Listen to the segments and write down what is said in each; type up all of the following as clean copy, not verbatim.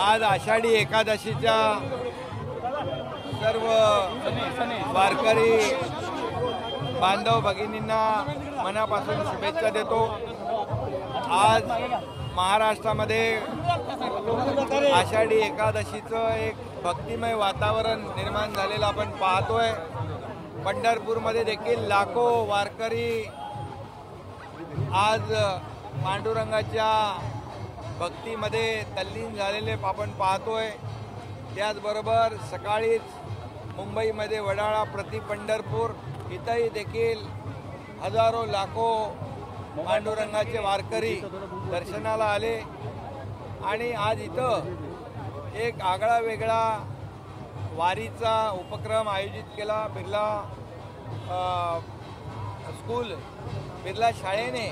आज आषाढी एकादशीच्या सर्व वारकरी बांधव भगिनींना मनापासून शुभेच्छा देतो। आज महाराष्ट्रामध्ये आषाढी एकादशीचं एक भक्तिमय वातावरण निर्माण झालेलं आपण पाहतोय। पंढरपूरमध्ये देखील लाखो वारकरी आज पांडुरंगाच्या भक्तीमध्ये तल्लीन झालेले आपण पाहतोय। त्याचबरोबर सकाळीच मुंबईमध्ये वडाळा प्रति पंढरपूर इथंही देखील हजारो लाखो पांडुरंगाचे वारकरी दर्शनाला आले आणि आज इथं एक आगळा वेगळा वारीचा उपक्रम आयोजित केला बिर्ला स्कूल, बिर्ला शाळेने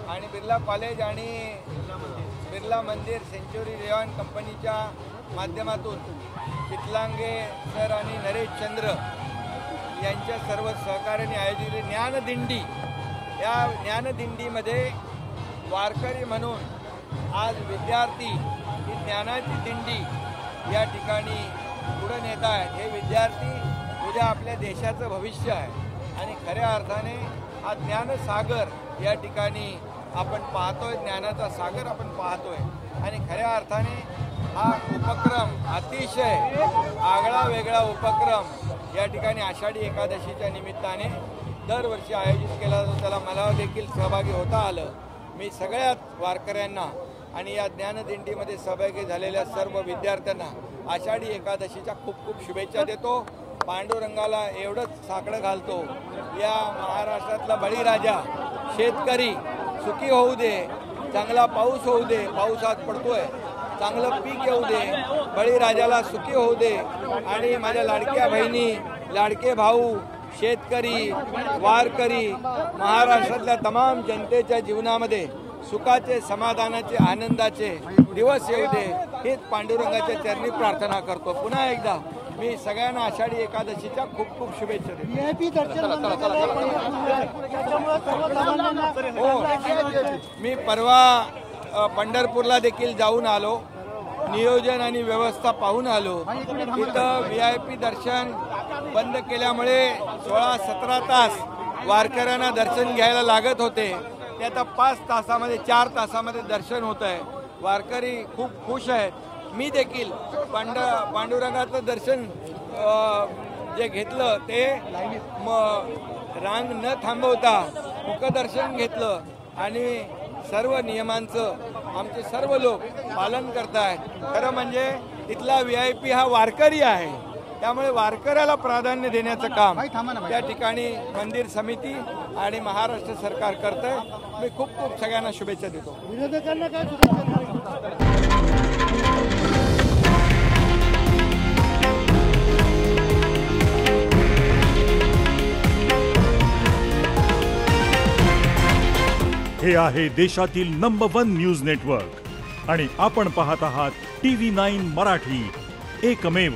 आणि बिर्ला कॉलेज आणि बिर्ला मंदिर सेंच्युरी रेयॉन कंपनीच्या माध्यमातून चितलांगे सर आणि नरेश चंद्र यांच्या सर्व सहकार्याने आयोजित ज्ञानदिंडी, या ज्ञानदिंडीमध्ये वारकरी म्हणून आज विद्यार्थी ही ज्ञानाची दिंडी या ठिकाणी पुढे नेत आहेत। हे विद्यार्थी उद्या आपल्या देशाचं भविष्य आहे आणि खऱ्या अर्थाने हा ज्ञानसागर या ठिकाणी आपण पाहतोय, ज्ञानाचा सागर आपण पाहतोय आणि खऱ्या अर्थाने हा उपक्रम अतिशय आगळा वेगळा उपक्रम या ठिकाणी आषाढी एकादशीच्या निमित्ताने दरवर्षी आयोजित केला जातो। त्याला मला देखील सहभागी होता आलं। मी सगळ्यात वारकऱ्यांना आणि या ज्ञानदिंडीमध्ये सहभागी झालेल्या सर्व विद्यार्थ्यांना आषाढी एकादशीच्या खूप खूप शुभेच्छा देतो। पांडुरंगाला एवढंच साकडं घालतो, या महाराष्ट्रातला बळीराजा शेतकरी सुखी होऊ दे, चांगला पाऊस होऊ दे, पाऊस आज पडतोय, चांगलं पीक येऊ दे, बळीराजाला सुखी होऊ दे आणि माझ्या लाडक्या बहिणी, लाडके भाऊ, शेतकरी, वारकरी, महाराष्ट्रातल्या तमाम जनतेच्या जीवनामध्ये सुखाचे, समाधानाचे, आनंदाचे दिवस येऊ दे, हेच पांडुरंगाच्या चरणी प्रार्थना करतो। पुन्हा एकदा मी सगळ्यांना आषाढी एकादशीच्या खूप खूप शुभेच्छा देतो। मी परवा पंढरपूरला देखील जाऊन आलो, नियोजन आणि व्यवस्था पाहून आलो। तिथं VIP दर्शन बंद केल्यामुळे 16-17 तास वारकऱ्यांना दर्शन घ्यायला लागत होते, ते आता 5 तासामध्ये 4 तासामध्ये दर्शन होत आहे। वारकरी खूप खुश आहेत। मी देखील पांडुरंगाचं दर्शन जे घेतलं ते रांग न थांबवता मुखदर्शन घेतलं आणि सर्व नियमांचं आमचे सर्व लोक पालन करतायत। खरं म्हणजे तिथला VIP हा वारकरी आहे, त्यामुळे वारकऱ्याला प्राधान्य देण्याचं काम त्या ठिकाणी मंदिर समिती आणि महाराष्ट्र सरकार करतंय। मी खूप खूप सगळ्यांना शुभेच्छा देतो। विरोधकांना काय हे आहे देशातील नंबर 1 न्यूज नेटवर्क आणि आपण पाहत आहात TV9 मराठी, एकमेव।